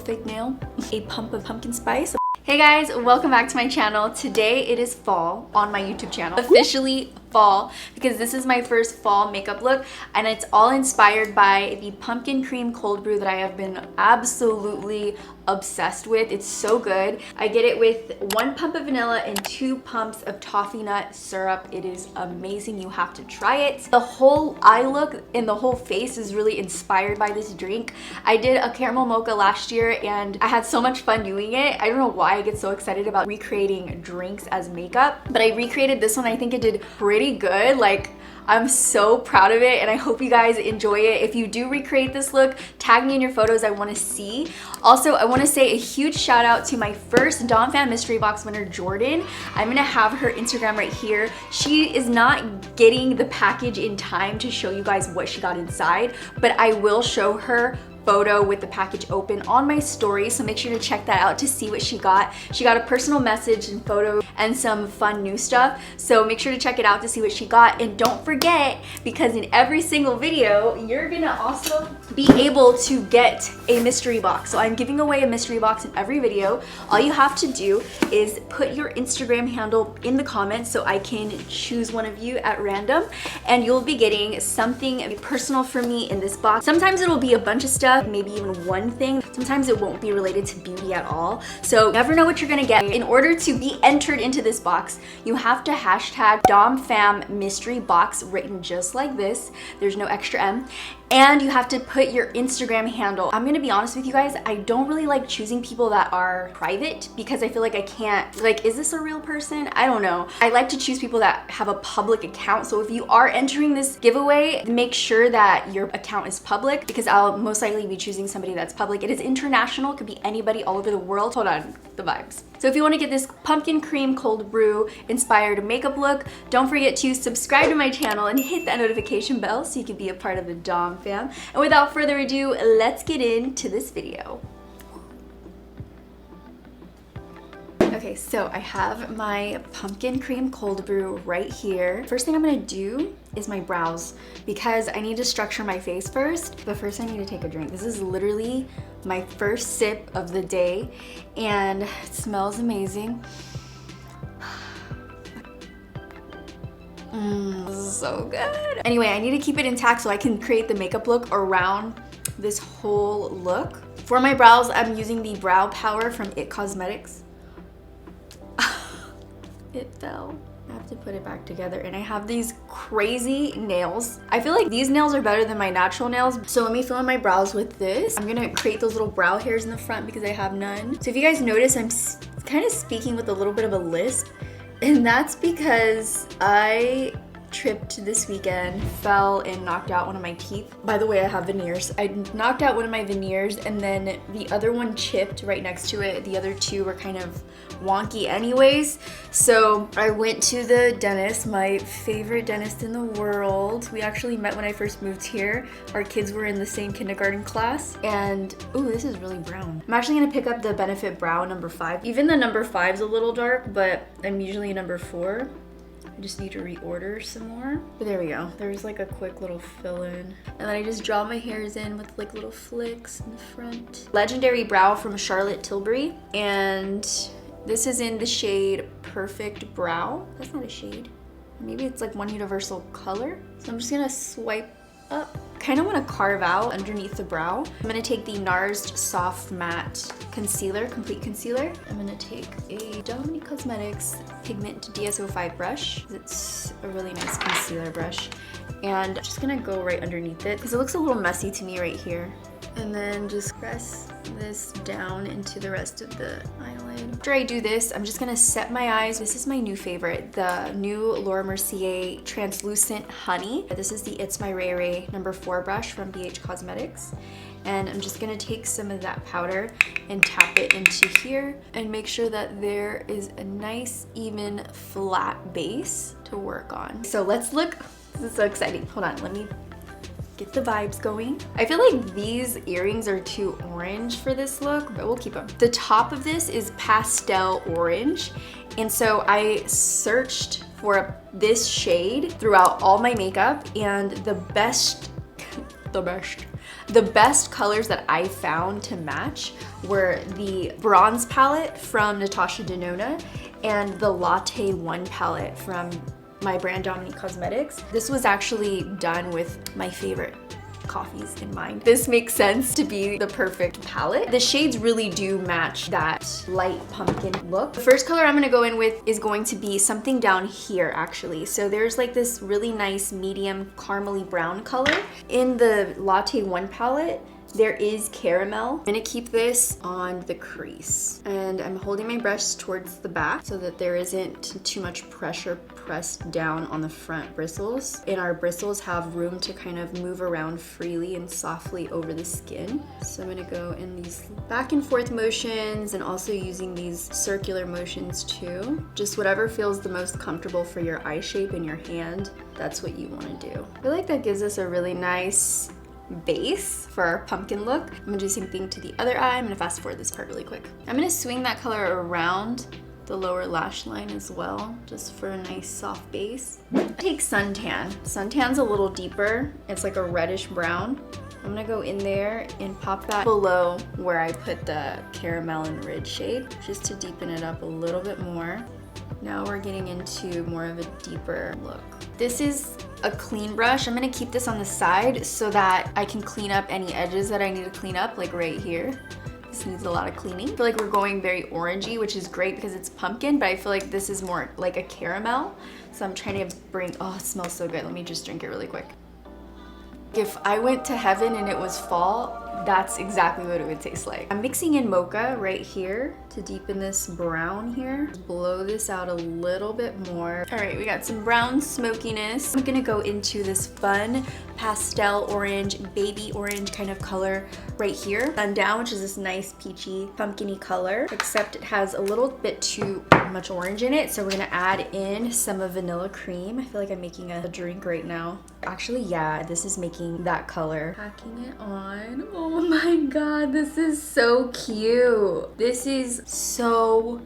fake nail, a pump of pumpkin spice. Hey guys, welcome back to my channel. Today it is fall on my YouTube channel. Officially fall, because this is my first fall makeup look, and it's all inspired by the pumpkin cream cold brew that I have been absolutely obsessed with. It's so good. I get it with 1 pump of vanilla and 2 pumps of toffee nut syrup. It is amazing. You have to try it. The whole eye look and the whole face is really inspired by this drink. I did a caramel mocha last year and I had so much fun doing it. I don't know why I get so excited about recreating drinks as makeup, but I recreated this one. I think it did pretty good. Like, I'm so proud of it and I hope you guys enjoy it. If you do recreate this look, tag me in your photos. I want to see. Also, I want to say a huge shout out to my first Dom Fan mystery box winner, Jordan. I'm going to have her Instagram right here. She is not getting the package in time to show you guys what she got inside, but I will show her photo with the package open on my story, so make sure to check that out to see what she got. She got a personal message and photo and some fun new stuff, so make sure to check it out to see what she got. And don't forget, because in every single video you're gonna also be able to get a mystery box. So I'm giving away a mystery box in every video. All you have to do is put your Instagram handle in the comments so I can choose one of you at random, and you'll be getting something personal from me in this box. Sometimes it'll be a bunch of stuff, maybe even one thing. Sometimes it won't be related to beauty at all. So you never know what you're gonna get. In order to be entered into this box, you have to hashtag DomFamMysteryBox, written just like this. There's no extra M. And you have to put your Instagram handle. I'm gonna be honest with you guys, I don't really like choosing people that are private because I feel like I can't, like, is this a real person? I don't know. I like to choose people that have a public account. So if you are entering this giveaway, make sure that your account is public, because I'll most likely be choosing somebody that's public. It is international, it could be anybody all over the world. Hold on, the vibes. So if you want to get this pumpkin cream cold brew inspired makeup look, don't forget to subscribe to my channel and hit that notification bell so you can be a part of the Dom fam. And without further ado, let's get into this video. Okay, so I have my pumpkin cream cold brew right here. First thing I'm gonna do is my brows, because I need to structure my face first. But first I need to take a drink. This is literally my first sip of the day and it smells amazing. This is so good. Anyway, I need to keep it intact so I can create the makeup look around this whole look. For my brows, I'm using the brow powder from ItCosmetics. It fell. I have to put it back together, and I have these crazy nails. I feel like these nails are better than my natural nails. So let me fill in my brows with this. I'm gonna create those little brow hairs in the front because I have none. So if you guys notice, I'm kind of speaking with a little bit of a lisp, and that's because I tripped this weekend, fell, and knocked out one of my teeth. By the way, I have veneers. I knocked out one of my veneers and then the other one chipped right next to it. The other two were kind of wonky anyways. So I went to the dentist, my favorite dentist in the world. We actually met when I first moved here. Our kids were in the same kindergarten class, and ooh, this is really brown. I'm actually gonna pick up the Benefit Brow number 5. Even the number 5 is a little dark, but I'm usually a number 4. I just need to reorder some more. But there we go. There's like a quick little fill in. And then I just draw my hairs in with like little flicks in the front. Legendary Brow from Charlotte Tilbury. And this is in the shade Perfect Brow. That's not a shade. Maybe it's like one universal color. So I'm just gonna swipe up. Kind of want to carve out underneath the brow. I'm going to take the NARS Soft Matte Concealer, Complete Concealer. I'm going to take a Dominique Cosmetics Pigment DSO5 brush. It's a really nice concealer brush. And I'm just going to go right underneath it because it looks a little messy to me right here. And then just press this down into the rest of the eyelid. After I do this, I'm just gonna set my eyes. This is my new favorite, the new Laura Mercier Translucent Honey. This is the It's My Ray Ray number 4 brush from BH Cosmetics. And I'm just gonna take some of that powder and tap it into here and make sure that there is a nice, even, flat base to work on. So let's look. This is so exciting. Hold on, let me get the vibes going. I feel like these earrings are too orange for this look, but we'll keep them. The top of this is pastel orange, and so I searched for this shade throughout all my makeup, and the best The best colors that I found to match were the bronze palette from Natasha Denona and the Latte 1 palette from my brand ItCosmetics. This was actually done with my favorite coffees in mind. This makes sense to be the perfect palette. The shades really do match that light pumpkin look. The first color I'm gonna go in with is going to be something down here actually. So there's like this really nice medium caramely brown color. In the Latte 1 palette, there is caramel. I'm gonna keep this on the crease. And I'm holding my brush towards the back so that there isn't too much pressure pressed down on the front bristles. And our bristles have room to kind of move around freely and softly over the skin. So I'm gonna go in these back and forth motions and also using these circular motions too. Just whatever feels the most comfortable for your eye shape and your hand, that's what you wanna do. I feel like that gives us a really nice base for our pumpkin look. I'm gonna do the same thing to the other eye. I'm gonna fast forward this part really quick. I'm gonna swing that color around the lower lash line as well, just for a nice soft base. Take suntan. Suntan's a little deeper. It's like a reddish brown. I'm gonna go in there and pop that below where I put the caramel and red shade, just to deepen it up a little bit more. Now we're getting into more of a deeper look. This is a clean brush. I'm gonna keep this on the side so that I can clean up any edges that I need to clean up, like right here. This needs a lot of cleaning. I feel like we're going very orangey, which is great because it's pumpkin, but I feel like this is more like a caramel. So I'm trying to bring, oh, it smells so good. Let me just drink it really quick. If I went to heaven and it was fall, that's exactly what it would taste like. I'm mixing in mocha right here to deepen this brown here. Blow this out a little bit more. All right, we got some brown smokiness. I'm gonna go into this fun pastel orange, baby orange kind of color right here. Sundown, which is this nice peachy, pumpkin-y color, except it has a little bit too much orange in it. So we're gonna add in some of vanilla cream. I feel like I'm making a drink right now. Actually, yeah, this is making that color. Packing it on. Oh my God, this is so cute. This is so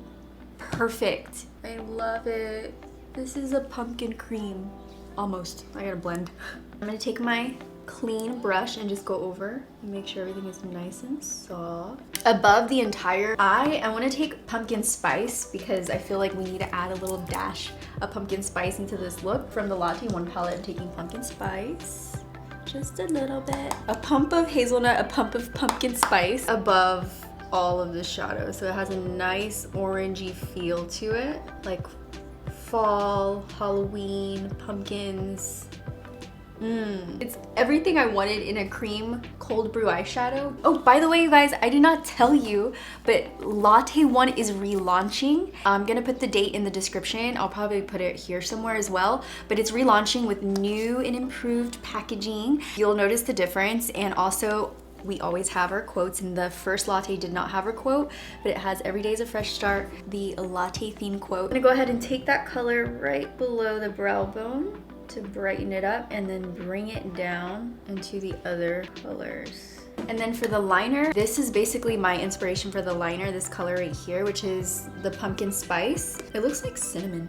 perfect. I love it. This is a pumpkin cream. Almost. I gotta blend. I'm gonna take my clean brush and just go over and make sure everything is nice and soft. Above the entire eye, I want to take pumpkin spice because I feel like we need to add a little dash of pumpkin spice into this look. From the Latte 1 palette, I'm taking pumpkin spice. Just a little bit. A pump of hazelnut, a pump of pumpkin spice above all of the shadow. So it has a nice orangey feel to it, like fall, Halloween, pumpkins. It's everything I wanted in a cream cold brew eyeshadow. Oh, by the way, you guys, I did not tell you, but Latte 1 is relaunching. I'm gonna put the date in the description. I'll probably put it here somewhere as well, but it's relaunching with new and improved packaging. You'll notice the difference, and also we always have our quotes, and the first latte did not have a quote, but it has "Every day's a fresh start," the latte theme quote. I'm gonna go ahead and take that color right below the brow bone to brighten it up, and then bring it down into the other colors. And then for the liner, this is basically my inspiration for the liner, this color right here, which is the pumpkin spice. It looks like cinnamon.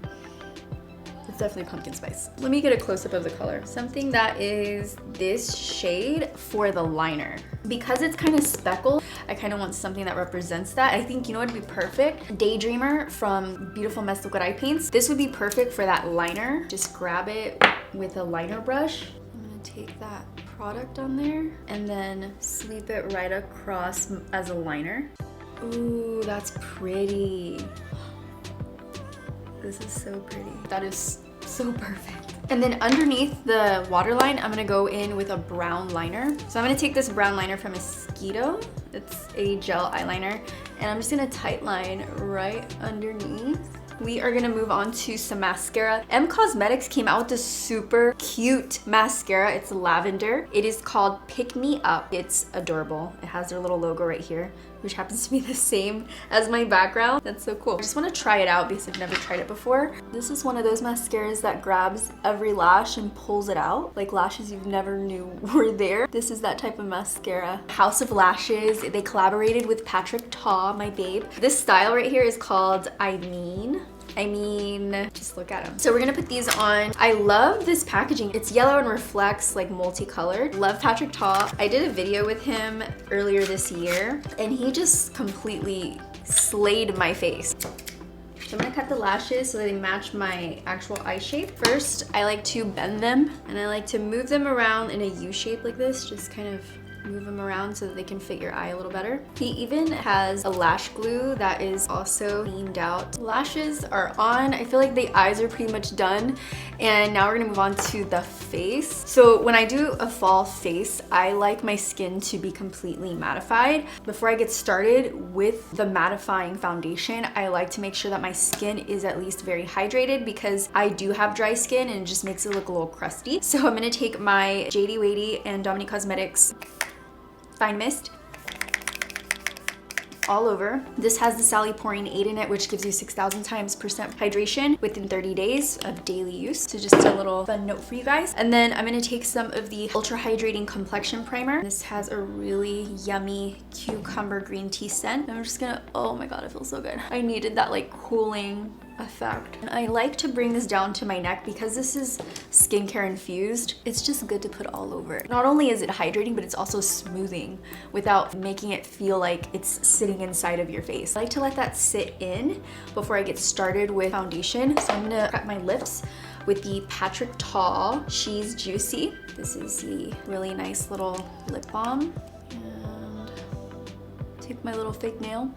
It's definitely pumpkin spice. Let me get a close-up of the color. Something that is this shade for the liner. Because it's kind of speckled, I kind of want something that represents that. I think, you know what would be perfect? Daydreamer from Beautiful Mess Liquid Eye Paints. This would be perfect for that liner. Just grab it with a liner brush. I'm gonna take that product on there and then sweep it right across as a liner. Ooh, that's pretty. This is so pretty. That is so perfect. And then underneath the waterline, I'm gonna go in with a brown liner. So I'm gonna take this brown liner from Mosquito. It's a gel eyeliner. And I'm just gonna tight line right underneath. We are gonna move on to some mascara. ItCosmetics came out with this super cute mascara. It's lavender. It is called Pick Me Up. It's adorable. It has their little logo right here, which happens to be the same as my background. That's so cool. I just wanna try it out because I've never tried it before. This is one of those mascaras that grabs every lash and pulls it out, like lashes you never knew were there. This is that type of mascara. House of Lashes, they collaborated with Patrick Ta, my babe. This style right here is called I Mean. I mean, just look at them. So we're gonna put these on. I love this packaging. It's yellow and reflects like multicolored. Love Patrick Ta. I did a video with him earlier this year and he just completely slayed my face. So I'm gonna cut the lashes so they match my actual eye shape. First, I like to bend them and I like to move them around in a U shape like this, just kind of move them around so that they can fit your eye a little better. He even has a lash glue that is also cleaned out. Lashes are on. I feel like the eyes are pretty much done. And now we're gonna move on to the face. So when I do a fall face, I like my skin to be completely mattified. Before I get started with the mattifying foundation, I like to make sure that my skin is at least very hydrated because I do have dry skin and it just makes it look a little crusty. So I'm gonna take my JD Wadey and ChristenDominique Fine Mist all over. This has the Sally Pouring 8 in it, which gives you 6,000% hydration within 30 days of daily use. So just a little fun note for you guys. And then I'm gonna take some of the Ultra Hydrating Complexion Primer. This has a really yummy cucumber green tea scent. I'm just gonna, oh my God, it feels so good. I needed that like cooling effect. And I like to bring this down to my neck because this is skincare infused. It's just good to put all over. Not only is it hydrating, but it's also smoothing without making it feel like it's sitting inside of your face. I like to let that sit in before I get started with foundation. So I'm gonna prep my lips with the Patrick Ta She's Juicy. This is the really nice little lip balm. And take my little fake nail.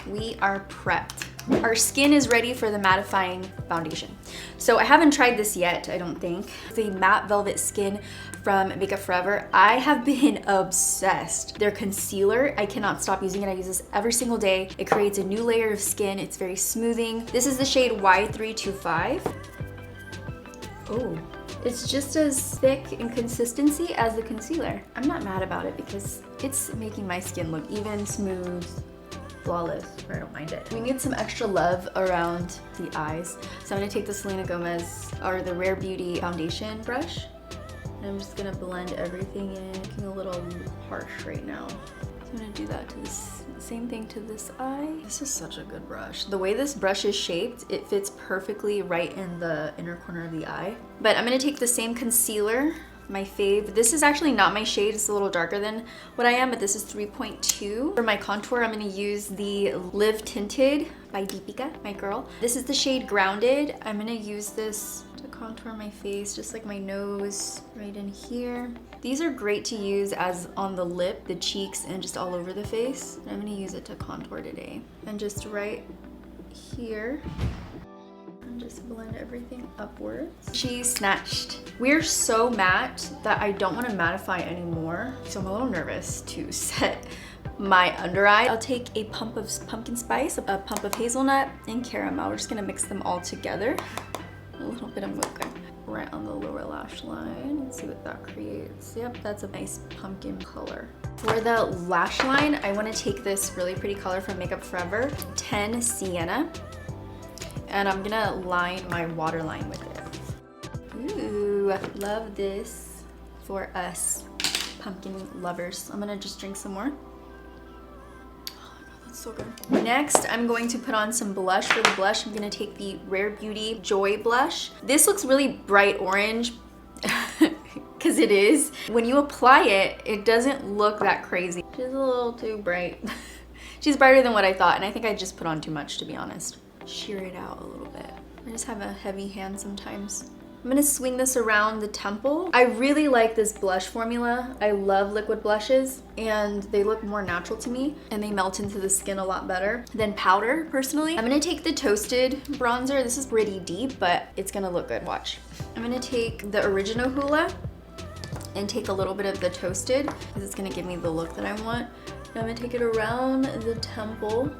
We are prepped. Our skin is ready for the mattifying foundation. So I haven't tried this yet, I don't think. It's a matte velvet skin from Makeup Forever. I have been obsessed. Their concealer, I cannot stop using it. I use this every single day. It creates a new layer of skin. It's very smoothing. This is the shade Y325. Oh, it's just as thick in consistency as the concealer. I'm not mad about it because it's making my skin look even, smooth, flawless. I don't mind it. We need some extra love around the eyes. So I'm gonna take the Selena Gomez or the Rare Beauty foundation brush. And I'm just gonna blend everything in. Looking a little harsh right now. So I'm gonna do that to this, same thing to this eye. This is such a good brush. The way this brush is shaped, it fits perfectly right in the inner corner of the eye. But I'm gonna take the same concealer, my fave. This is actually not my shade, it's a little darker than what I am, but this is 3.2. For my contour, I'm gonna use the Live Tinted by Deepika, my girl. This is the shade Grounded. I'm gonna use this to contour my face, just like my nose, right in here. These are great to use as on the lip, the cheeks, and just all over the face. And I'm gonna use it to contour today. And just right here. Just blend everything upwards. She snatched. We're so matte that I don't want to mattify anymore. So I'm a little nervous to set my under eye. I'll take a pump of pumpkin spice, a pump of hazelnut, and caramel. We're just gonna mix them all together. A little bit of mocha right on the lower lash line. Let's see what that creates. Yep, that's a nice pumpkin color. For the lash line, I want to take this really pretty color from Makeup Forever, 10 Sienna. And I'm gonna line my waterline with it. Ooh, love this for us pumpkin lovers. I'm gonna just drink some more. Oh my God, that's so good. Next, I'm going to put on some blush. For the blush, I'm gonna take the Rare Beauty Joy Blush. This looks really bright orange, because it is. When you apply it, it doesn't look that crazy. She's a little too bright. She's brighter than what I thought, and I think I just put on too much, to be honest. Sheer it out a little bit. I just have a heavy hand sometimes. I'm gonna swing this around the temple. I really like this blush formula. I love liquid blushes and they look more natural to me and they melt into the skin a lot better than powder, personally. I'm gonna take the Toasted bronzer. This is pretty deep, but it's gonna look good, watch. I'm gonna take the Original Hoola and take a little bit of the Toasted because it's gonna give me the look that I want. And I'm gonna take it around the temple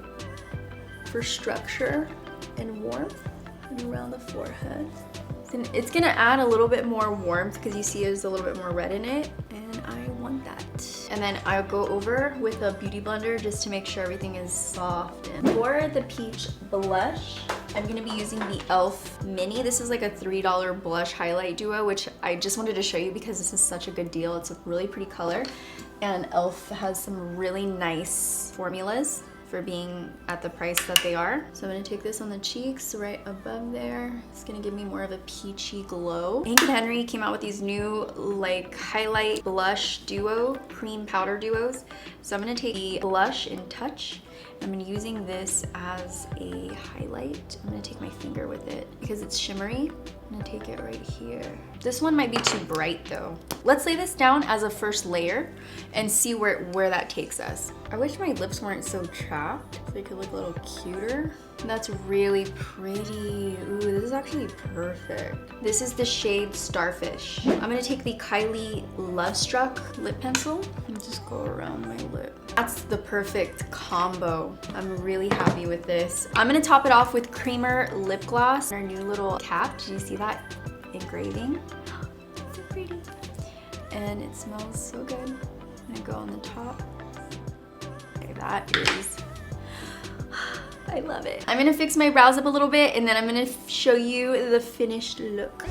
for structure and warmth, and around the forehead. And it's gonna add a little bit more warmth because you see there's a little bit more red in it, and I want that. And then I'll go over with a beauty blender just to make sure everything is soft. And for the peach blush, I'm gonna be using the e.l.f. Mini. This is like a $3 blush highlight duo, which I just wanted to show you because this is such a good deal. It's a really pretty color, and e.l.f. has some really nice formulas. for being at the price that they are. So I'm gonna take this on the cheeks right above there. It's gonna give me more of a peachy glow. Hank and Henry came out with these new like highlight blush duo, cream powder duos. So I'm gonna take the blush in Touch. I'm gonna be using this as a highlight. I'm gonna take my finger with it because it's shimmery. I'm gonna take it right here. This one might be too bright though. Let's lay this down as a first layer and see where that takes us. I wish my lips weren't so chapped so they could look a little cuter. That's really pretty. Ooh, this is actually perfect. This is the shade Starfish. I'm gonna take the Kylie Love Struck lip pencil and just go around my lip. That's the perfect combo. I'm really happy with this. I'm gonna top it off with Creamer Lip Gloss. Our new little cap. Did you see that engraving? So pretty. And it smells so good. I'm gonna go on the top. Okay, that is, I love it. I'm gonna fix my brows up a little bit and then I'm gonna show you the finished look.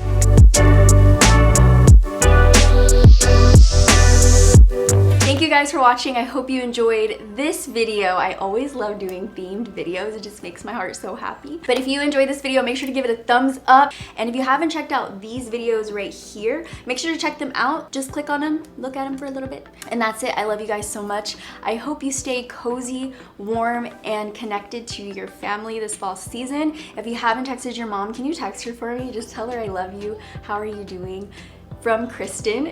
Thank you guys for watching. I hope you enjoyed this video. I always love doing themed videos. It just makes my heart so happy. But if you enjoyed this video, make sure to give it a thumbs up. And if you haven't checked out these videos right here, make sure to check them out. Just click on them, look at them for a little bit. And that's it. I love you guys so much. I hope you stay cozy, warm, and connected to your family this fall season. If you haven't texted your mom, can you text her for me? Just tell her I love you. How are you doing? From Kristen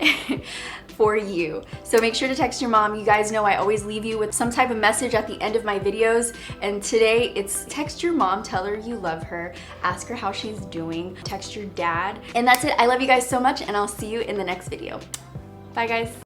for you. So make sure to text your mom. You guys know I always leave you with some type of message at the end of my videos. And today it's text your mom, tell her you love her, ask her how she's doing, text your dad. And that's it. I love you guys so much and I'll see you in the next video. Bye guys.